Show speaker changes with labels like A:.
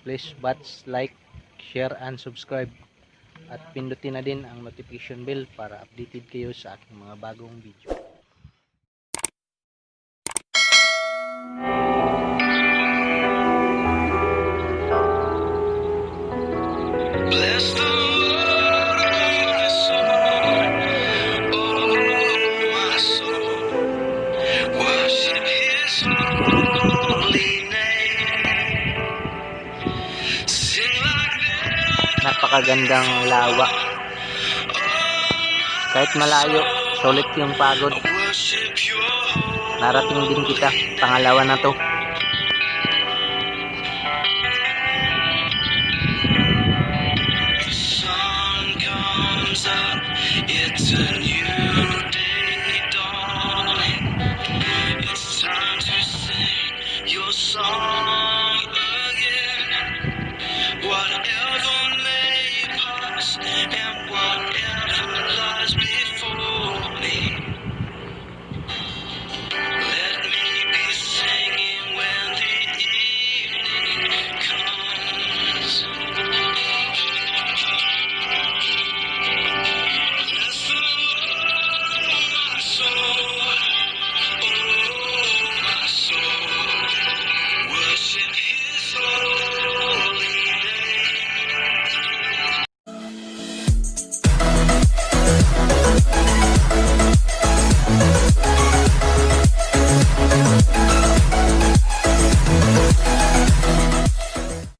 A: Please watch, like, share, and subscribe. At pindutin na din ang notification bell para updated kayo sa aking mga bagong video.
B: Bless the Lord, oh my soul, oh my soul, worship His holy name. Sing like never
A: Napakagandang lawa. Kahit malayo, sulit yung pagod.
B: worship Your
A: Narating din kita. Pangalawa na to.
B: The sun comes up, it's a new